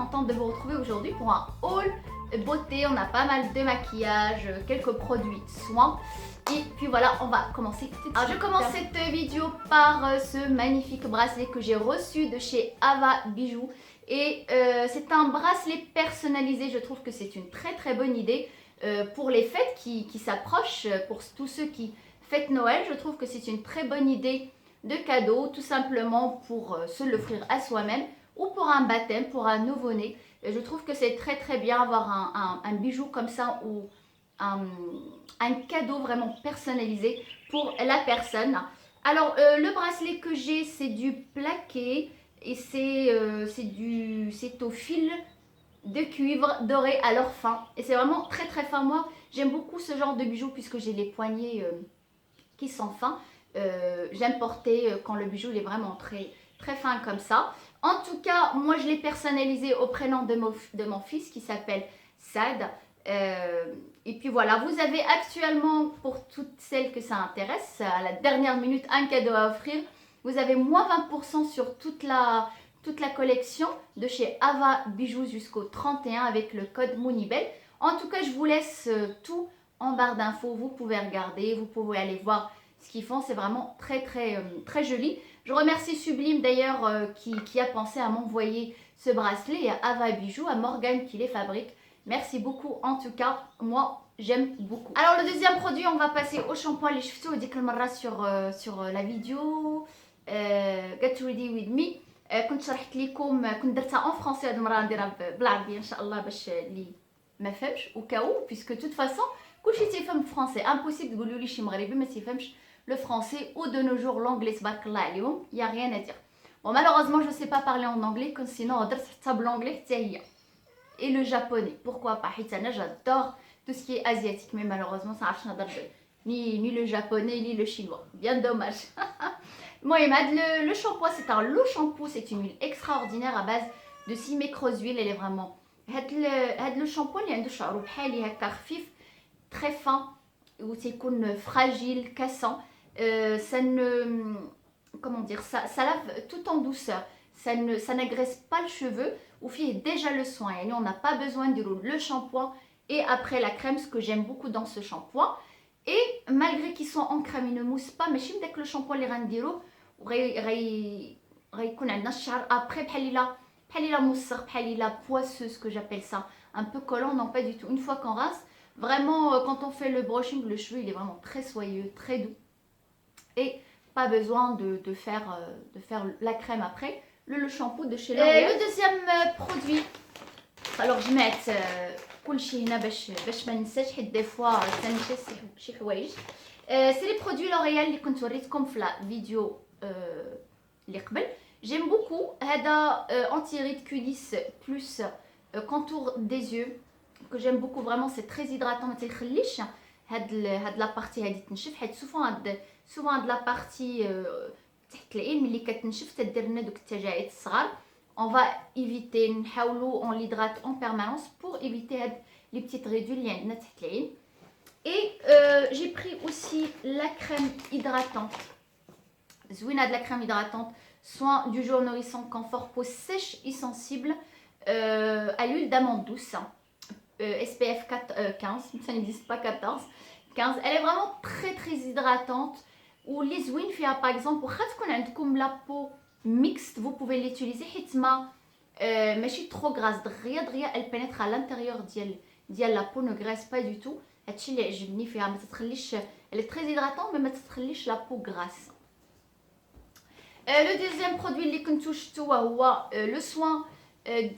contente de vous retrouver aujourd'hui pour un haul beauté. On a pas mal de maquillage, quelques produits soins. Et puis voilà, on va commencer tout de suite. Alors je commence cette vidéo par ce magnifique bracelet que j'ai reçu de chez Ava Bijoux. Et c'est un bracelet personnalisé, je trouve que c'est une très bonne idée pour les fêtes qui s'approchent, pour tous ceux qui fêtent Noël. Je trouve que c'est une très bonne idée de cadeau, tout simplement pour se l'offrir à soi-même ou pour un baptême, pour un nouveau-né. Je trouve que c'est très bien avoir un bijou comme ça ou un cadeau vraiment personnalisé pour la personne. Alors le bracelet que j'ai, c'est du plaqué et c'est au fil de cuivre doré à leur fin et c'est vraiment très fin. Moi j'aime beaucoup ce genre de bijoux puisque j'ai les poignets qui sont fins. J'aime porter quand le bijou il est vraiment très fin comme ça. En tout cas, moi je l'ai personnalisé au prénom de mon fils qui s'appelle Sad. Et puis voilà, vous avez actuellement, pour toutes celles que ça intéresse, à la dernière minute, un cadeau à offrir. Vous avez moins 20% sur toute la collection de chez Ava Bijoux jusqu'au 31 avec le code Moonibel. En tout cas, je vous laisse tout en barre d'infos. Vous pouvez regarder, vous pouvez aller voir ce qu'ils font. C'est vraiment très joli. Je remercie Sublime d'ailleurs qui a pensé à m'envoyer ce bracelet et à Ava Bijoux, à Morgane qui les fabrique. Merci beaucoup en tout cas, moi j'aime beaucoup. Alors le deuxième produit, on va passer au shampoing اللي شفتوه ديك المرة sur la vidéo Get Ready With Me. كنت شرحت لكم، كنت درتها en français هاد المرة نديرها بالعربية ان شاء الله باش اللي ما فهمش au cas où puisque de toute façon كلشي تيفهم français. Impossible تقولوا لي شي مغربي ما تيفهمش le français ou de nos jours l'anglais تبارك الله عليهم, il y a rien à dire. Bon malheureusement je sais pas parler en anglais que sinon درت حتى بالanglais حتى هي. Et le japonais, pourquoi pas? J'adore tout ce qui est asiatique, mais malheureusement ça marche ni le japonais ni le chinois, bien dommage. Moi le shampoing, c'est un low shampoo, c'est une huile extraordinaire à base de Cimec-Rose huile. Elle est vraiment le shampoing اللي عنده شعره بحالي هكا خفيف très fin ou تيكون fragile cassant. Ça ne, comment dire, ça lave tout en douceur, ça n'agresse pas le cheveu ou fait déjà le soin. Et nous on n'a pas besoin de le shampoing et après la crème, ce que j'aime beaucoup dans ce shampoing. Et malgré qu'ils sont en crème, ils ne moussent pas. Mais dès que le shampoing les غنديرو غيكون عندنا الشعر après بحال لا موسخ, بحال لا poisseuse que j'appelle ça, un peu collant. Non, pas du tout. Une fois qu'on rince, vraiment quand on fait le brushing, le cheveu il est vraiment très soyeux, très doux. Et pas besoin de faire la crème après. Le shampoo de chez L'Oréal. Le deuxième produit, alors je mets كلشي هنا باش ما ننساش حيت دي فوا تنسى شي حوايج. سي لي برودوي لوريال اللي كنت وريتكم في لا فيديو اللي قبل. J'aime beaucoup هذا anti ride Q10 plus contour des yeux que j'aime beaucoup vraiment. C'est très hydratant, ما تيخليش هاد لا بارتي هادي تنشف حيت souvent هاد لا بارتي تحت العين ملي كتنشف تدير لنا دوك التجاعيد الصغار. On va éviter, نحاولوا on l'hydrate en permanence pour éviter les petites ridules اللي عندنا تحت العين. Et j'ai pris aussi la crème hydratante. زوينه هاد la crème hydratante, soin du jour nourrissant, confort peau sèche et sensible à l'huile d'amande douce, SPF 15, ça n'existe pas 14, 15. Elle est vraiment très hydratante. Ou les زوين فيها par exemple واخا تكون عندكم la peau mixte, vous pouvez l'utiliser حيت ماشي trop grasse, دغيا elle pénètre à l'intérieur ديال la peau, ne graisse pas du tout. هادشي اللي عجبني فيها, ما تتخليش, elle est très hydratante mais ما تتخليش la peau grasse. Le deuxième produit اللي كنتو شفتوه هو le soin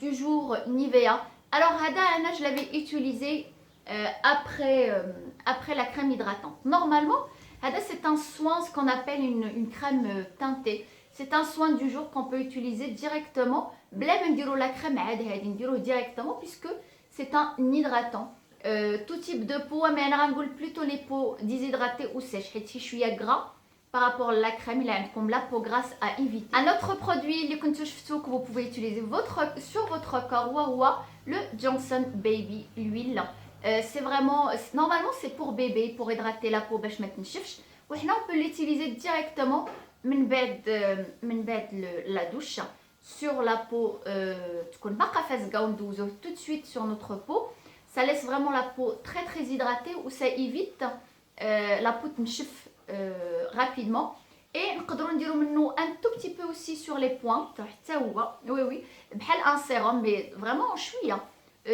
du jour Nivea. Alors هذا انا je l'avais utilisé après la crème hydratante. Normalement c'est un soin, ce qu'on appelle une crème teintée. C'est un soin du jour qu'on peut utiliser directement. بلا ما نديرو la crème عادي هادي نديروه directement puisque c'est un hydratant. Tout type de peau, mais انا غنقول plutôt les peaux déshydratées ou sèches حيت شي شويه gras par rapport à la crème. Il a comme la peau grasse à éviter. Un autre produit اللي كنتو شفتوه que vous pouvez utiliser sur votre corps هو le Johnson Baby l'huile. C'est vraiment, normalement c'est pour bébé, pour hydrater la peau باش ما تنشفش. وحنا on peut l'utiliser directement من بعد la douche. sur la peau, tout de suite sur notre peau. Ça laisse vraiment la peau très très hydratée ou ça évite la peau تنشف rapidement. Et نقدروا نديروا منه un tout petit peu aussi sur les pointes حتى هو oui بحال un sérum mais vraiment شويه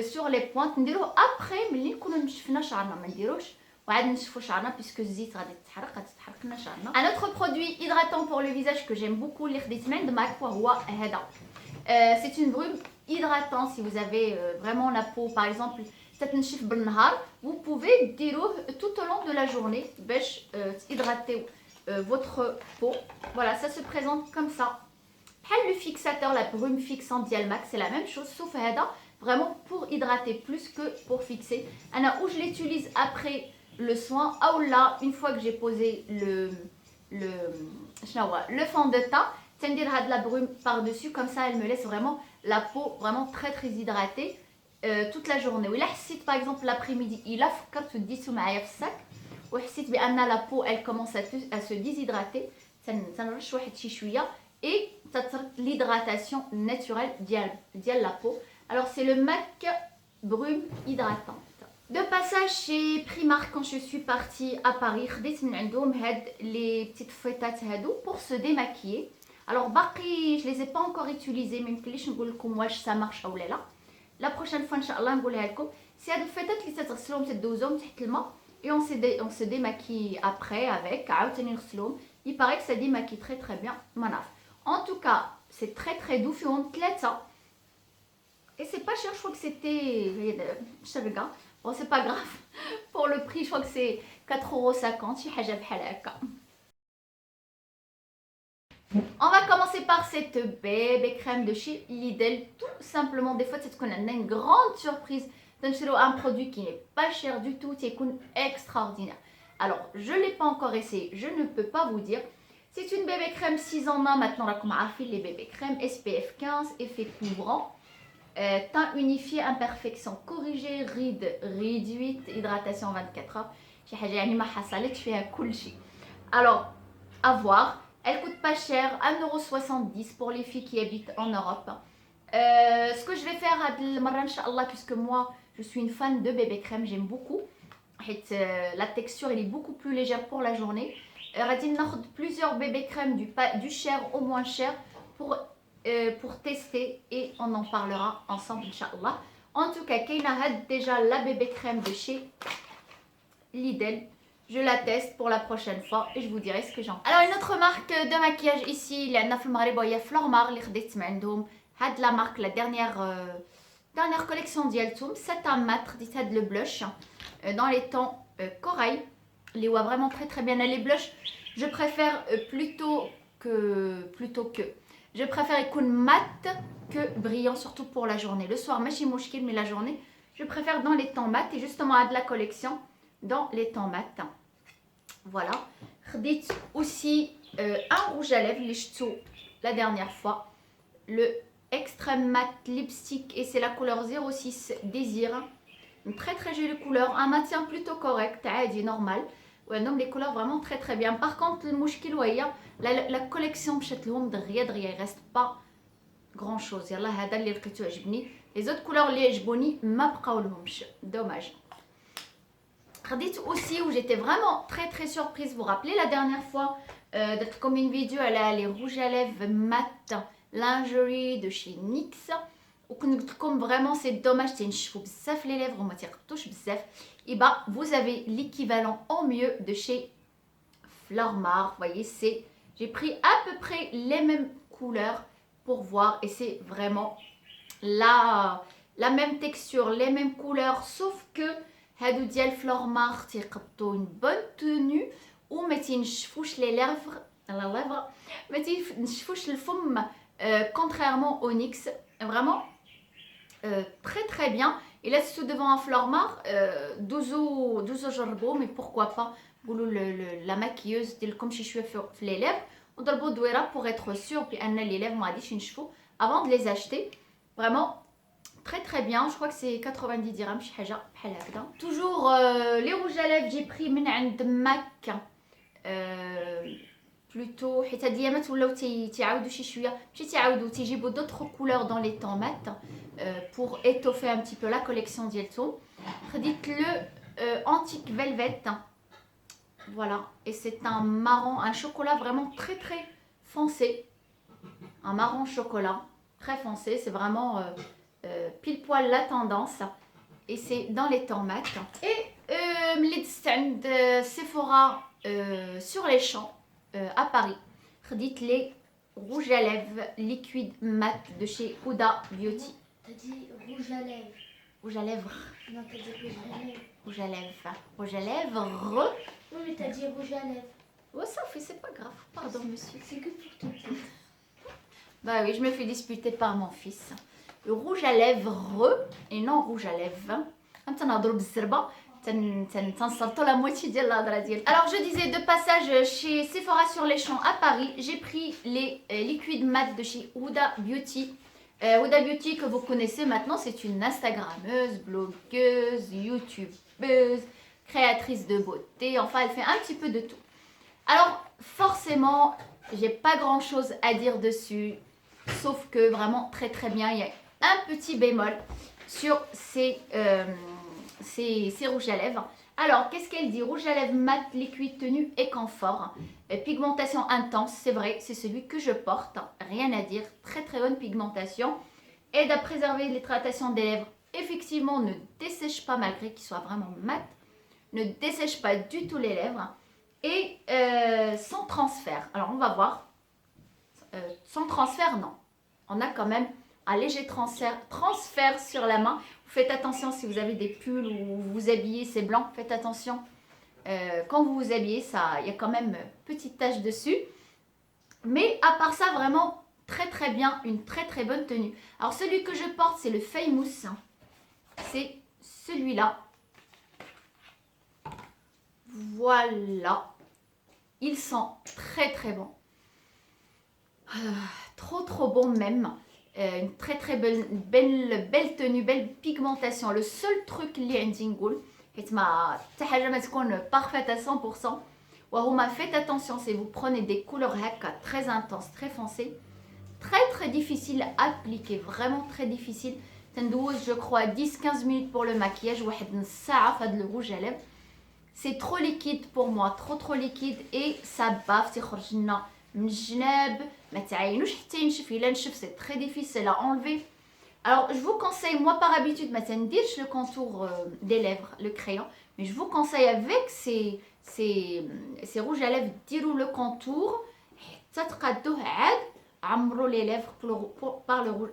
sur les pointes نديروه après ملي نكونوا نشفنا شعرنا ما نديروش وعاد نشفوا شعرنا puisque الزيت غادي تتحرق لنا شعرنا. Un autre produit hydratant pour le visage que j'aime beaucoup اللي خديت من عند ماك وهو هذا. C'est une brume hydratante si vous avez vraiment la peau par exemple تتنشف بالنهار, vous pouvez ديروه tout au long de la journée باش hydrater votre peau. Voilà, ça se présente comme ça. Le fixateur, la brume fixante Dialmac, c'est la même chose, sauf Hada, vraiment pour hydrater plus que pour fixer. Anna, où je l'utilise après le soin, ou là, une fois que j'ai posé le fond de teint, c'est-à-dire de la brume par-dessus, comme ça elle me laisse vraiment la peau vraiment très très hydratée toute la journée. Oui, là, si par exemple l'après-midi, il a fait 10 ou sac. وحسيت بان لا بو elle commence à se déshydrater تنرش واحد شي شويه et تترك l'hydratation naturelle ديال la peau. Alors c'est le MAC brume hydratante. De passage chez Primark quand je suis partie à Paris خديت من عندهم هاد les petites fouettes هادو pour se démaquiller. Alors باقي je les ai pas encore utilisées mais ميمكنليش نقول لكم واش ça marche ولا لا. La prochaine fois ان شاء الله نقولها لكم. سي هاد الفويتات اللي تتغسلوهم تدوزوهم تحت الماء et on se démaquille après avec. Il paraît que ça démaquille très très bien. En tout cas, c'est très très doux. Et c'est pas cher, je crois que c'était. Bon, c'est pas grave. Pour le prix, je crois que c'est 4,50 €. On va commencer par cette bébé crème de chez Lidl. Tout simplement, des fois, c'est qu'on a une grande surprise. Un produit qui n'est pas cher du tout, c'est extraordinaire. Alors, je ne l'ai pas encore essayé, je ne peux pas vous dire. C'est une bébé crème 6 en 1 maintenant, là, comme on a fait les bébés crèmes, SPF 15, effet couvrant, teint unifié, imperfection corrigée, rides réduite, hydratation 24 heures. Alors, à voir. Elle coûte pas cher, 1,70 € pour les filles qui habitent en Europe. Ce que je vais faire puisque moi je suis une fan de bébé crème, j'aime beaucoup. La texture elle est beaucoup plus légère pour la journée. غادي ناخذ plusieurs bébés crème du cher au moins cher pour tester et on en parlera ensemble Inch'Allah. En tout cas, Keina a déjà la bébé crème de chez Lidl. Je la teste pour la prochaine fois et je vous dirai ce que j'en pense. Alors une autre marque de maquillage ici, il y a Flormar, il y a Flormar اللي خديت من عندهم. هاد la marque, la dernière collection ديالتهم, c'est un mat, dit le blush dans les tons corail. Les voit vraiment très très bien. Les blushs, je préfère plutôt que je préfère يكون mat que brillant, surtout pour la journée. Le soir, ماشي مشكل, mais la journée, je préfère dans les tons mat et justement à de la collection dans les tons mat. Voilà. خديت aussi un rouge à lèvres اللي شفتو la dernière fois, le extrême mat lipstick et c'est la couleur 06 Désir. Une très très jolie couleur, un maintien plutôt correct, عادي normal. Ouais, non, les couleurs vraiment très très bien. Par contre, le mouchkil la collection مشات لهم دغيا il reste pas grand chose. يلا هذا اللي لقيتو عجبني. Les autres couleurs اللي عجبوني ما بقاو لهمش. Dommage. خديت aussi où j'étais vraiment très très surprise. Vous vous rappelez la dernière fois d'être comme une vidéo les rouges à lèvres mat lingerie de chez NYX. Comme vraiment c'est dommage, تنشفوا بزاف les lèvres وما تيقطوش بزاف. Et bah vous avez l'équivalent en mieux de chez Flormar. Vous voyez, j'ai pris à peu près les mêmes couleurs pour voir et c'est vraiment la même texture, les mêmes couleurs, sauf que هادو ديال Flormar تيقطوا une bonne tenue وما تنشفوش les lèvres, ما تنشفوش الفم contrairement au NYX. Vraiment très très bien. Et là c'est tout devant un Flormar دوزو جربوا, mais pourquoi pas قولوا la maquilleuse ديالكم شي شويه في les lèvres وضربوا دويره pour être sûr بان les lèvres ما غاديش ينشفوا avant de les acheter. Vraiment très très bien. Je crois que c'est 90 dirhams شي حاجه بحال هكذا. Toujours les rouges à lèvres j'ai pris من عند MAC plutôt حيت هاد الايامات ولاو تيعاودوا شي شويه ماشي تيعاودوا تيجيبوا d'autres couleurs dans les temps mat pour étoffer un petit peu la collection ديالتهم. خديت le antique velvet, voilà, et c'est un marron, un chocolat vraiment très très foncé, un marron chocolat très foncé, c'est vraiment pile poil la tendance, et c'est dans les temps mat. Et les stand Sephora sur les champs à Paris, خديت les rouges à lèvres liquide mat de chez Huda Beauty. T'as dit rouge à lèvres. Rouge à lèvres. Non, t'as dit rouge à lèvres. Rouge à lèvres. Rouge à lèvres. Oui, mais t'as dit rouge à lèvres. Oh, ça fait, c'est pas grave. Pardon, monsieur. C'est que pour te dire. Bah oui, je me fais disputer par mon fils. Le rouge à lèvres et non rouge à lèvres. La moitié de la. Alors je disais de passage chez Sephora sur les champs à Paris, j'ai pris les liquides mat de chez Huda Beauty. Huda Beauty que vous connaissez maintenant, c'est une Instagrammeuse, blogueuse, youtubeuse, créatrice de beauté, enfin elle fait un petit peu de tout. Alors forcément, j'ai pas grand chose à dire dessus, sauf que vraiment très très bien, il y a un petit bémol sur ces rouges à lèvres. Alors, qu'est-ce qu'elle dit? Rouge à lèvres mat, liquide, tenue et confort. Pigmentation intense, c'est vrai, c'est celui que je porte. Rien à dire, très très bonne pigmentation. Aide à préserver l'hydratation des lèvres. Effectivement, ne dessèche pas malgré qu'il soit vraiment mat. Ne dessèche pas du tout les lèvres. Et sans transfert. Alors, on va voir. Sans transfert, non. On a quand même un léger transfert sur la main. Faites attention si vous avez des pulls ou vous vous habillez, c'est blanc. Faites attention quand vous vous habillez, il y a quand même une petite tache dessus. Mais à part ça, vraiment très très bien, une très très bonne tenue. Alors celui que je porte, c'est le Famous. C'est celui-là. Voilà. Il sent très très bon. Trop trop bon même. Une très très belle tenue, belle pigmentation. Le seul truc اللي عندي نقول حيت ما حتى حاجه ما تكون parfaite à 100%. وهما faites attention si vous prenez des couleurs هكا très intenses, très foncées, très très difficile à appliquer, vraiment très difficile. تندوز je crois 10-15 minutes pour le maquillage, واحد نص ساعه في هذا le rouge à lèvres. C'est trop liquide pour moi, trop liquide et ça bave تيخرج لنا من الجناب. ما تعينوش حتى ينشف. الا نشف سي تري ديفيسيل à enlever. Alors je vous conseille, moi par habitude ما تنديرش le contour des lèvres, le crayon, mais je vous conseille avec ces rouges à lèvres ديروا le contour حتى تقادوه عاد عمروا les lèvres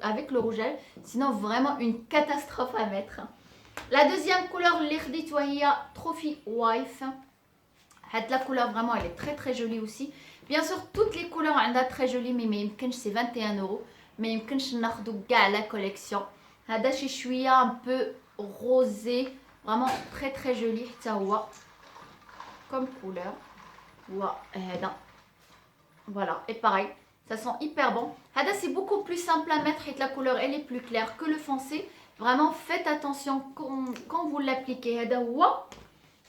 avec le rouge à lèvres, sinon vraiment une catastrophe à mettre. La deuxième couleur اللي خديت وهي Trophy Wife. La couleur vraiment elle est très très jolie aussi. Bien sûr toutes les couleurs عندها très jolies, mais يمكنش c'est 21 €, mais يمكنش ناخدو كاع la collection. هذا شي شويه un peu rosé, vraiment très très joli حتى هو comme couleur. وهذا voilà, et pareil, ça sent hyper bon. هذا c'est beaucoup plus simple à mettre et la couleur elle est plus claire que le foncé. Vraiment faites attention quand vous l'appliquez. هذا هو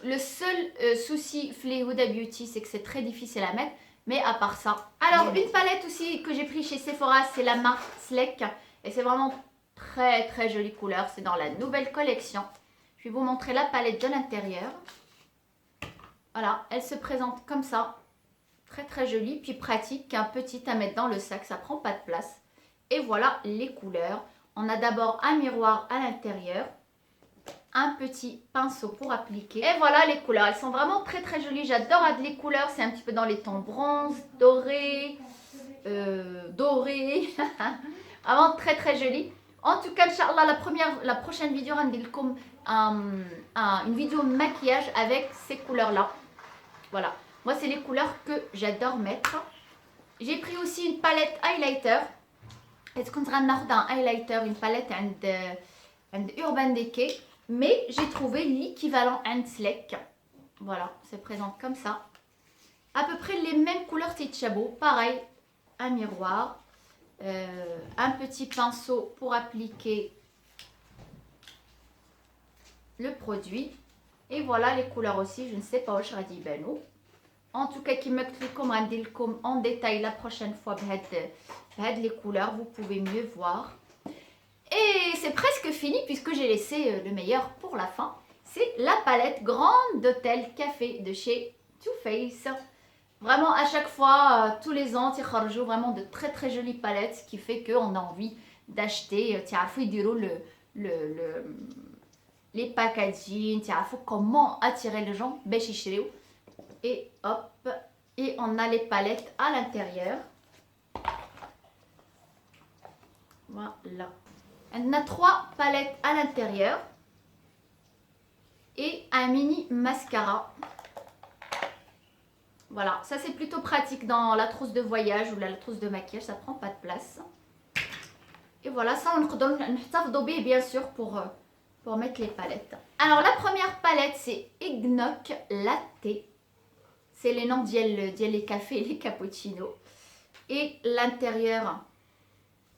le seul souci في Huda Beauty, c'est que c'est très difficile à mettre. Mais à part ça. Alors une palette aussi que j'ai pris chez Sephora, c'est la marque Sleek. Et c'est vraiment très très jolie couleur. C'est dans la nouvelle collection. Je vais vous montrer la palette de l'intérieur. Voilà, elle se présente comme ça. Très très jolie, puis pratique, un petit à mettre dans le sac, ça prend pas de place. Et voilà les couleurs. On a d'abord un miroir à l'intérieur. Un petit pinceau pour appliquer. Et voilà les couleurs. Elles sont vraiment très très jolies. J'adore les couleurs. C'est un petit peu dans les tons bronze, doré. Vraiment très très joli. En tout cas, Inch'Allah, la prochaine vidéo, on va comme une vidéo maquillage avec ces couleurs-là. Voilà. Moi, c'est les couleurs que j'adore mettre. J'ai pris aussi une palette highlighter. Est-ce qu'on va prendre un highlighter, une palette de Urban Decay. Mais j'ai trouvé l'équivalent Hand Sleek. Voilà, ça se présente comme ça. À peu près les mêmes couleurs Titchabo. Pareil, un miroir. Un petit pinceau pour appliquer le produit. Et voilà les couleurs aussi. Je ne sais pas où je radis Bano. En tout cas, كيما قلت لكم غندير لكم en détail la prochaine fois بهاد les couleurs, vous pouvez mieux voir. Et c'est presque fini puisque j'ai laissé le meilleur pour la fin. C'est la palette grande d'hôtel café de chez Too Faced. Vraiment, à chaque fois, tous les ans, تيخرجوا vraiment de très très jolies palettes, ce qui fait qu'on a envie d'acheter. تعرفوا يديروا les packaging, تعرفوا comment attirer les gens باش يشريو. Et hop, et on a les palettes à l'intérieur. Voilà. On a 3 palettes à l'intérieur et un mini mascara. Voilà, ça c'est plutôt pratique dans la trousse de voyage ou la trousse de maquillage, ça prend pas de place. Et voilà, ça on le bien sûr pour mettre les palettes. Alors la première palette c'est Eggnog Latte. C'est les noms les cafés et les cappuccinos. Et l'intérieur,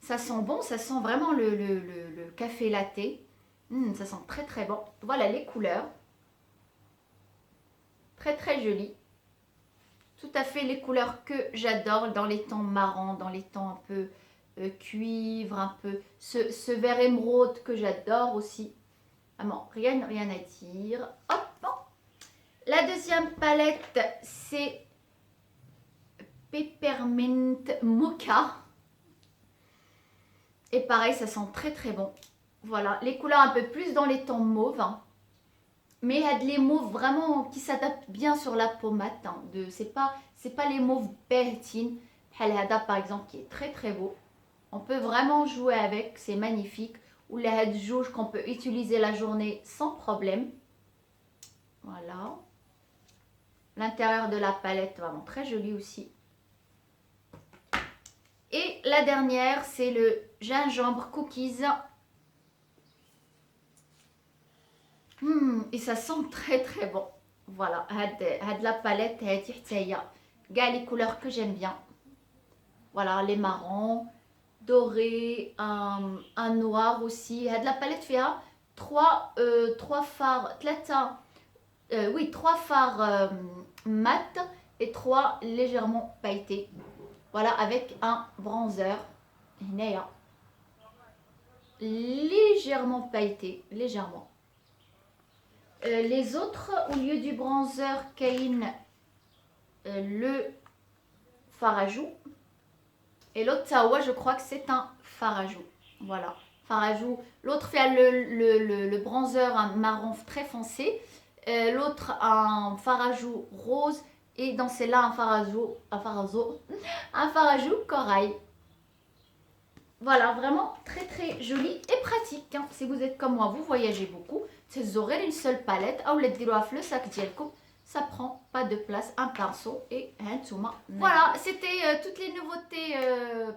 ça sent bon, ça sent vraiment le café latte. Ça sent très très bon. Voilà les couleurs. Très très jolies. Tout à fait les couleurs que j'adore dans les tons marrons, dans les tons un peu cuivre, un peu ce vert émeraude que j'adore aussi. Vraiment, rien à dire. Hop. La deuxième palette, c'est Peppermint Mocha. Et pareil, ça sent très très bon. Voilà, les couleurs un peu plus dans les tons mauves. Mais il y a des mauves vraiment qui s'adaptent bien sur la peau mate. C'est pas les mauves bertines. Halhada par exemple qui est très très beau. On peut vraiment jouer avec, c'est magnifique. Ou les head jouge qu'on peut utiliser la journée sans problème. Voilà. L'intérieur de la palette, vraiment très joli aussi. Et la dernière, c'est le gingembre cookies. Et ça sent très très bon. Voilà, had la palette, les couleurs que j'aime bien. Voilà, les marrons, dorés, un noir aussi. Had la palette fait 3 fards, 3 fards mat et 3 légèrement pailletés. Voilà, avec un bronzer. Légèrement pailleté, légèrement. Les autres, au lieu du bronzer, Caïn, le fard à joues. Et l'autre, Tawa, je crois que c'est un fard à joues. Voilà, fard à joues. L'autre fait le bronzer un marron très foncé. L'autre un fard à joues rose et dans celle-là un fard à joues corail. Voilà, vraiment très très joli et pratique. Hein. Si vous êtes comme moi, vous voyagez beaucoup, vous aurez une seule palette. Le sac dielko, ça prend pas de place, un pinceau et un touma. Voilà, c'était toutes les nouveautés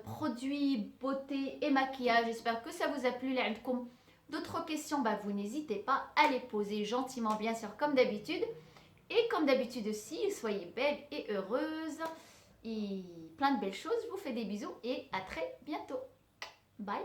produits, beauté et maquillage. J'espère que ça vous a plu. D'autres questions, vous n'hésitez pas à les poser gentiment, bien sûr, comme d'habitude. Et comme d'habitude aussi, soyez belles et heureuses. Et plein de belles choses. Je vous fais des bisous et à très bientôt. Bye.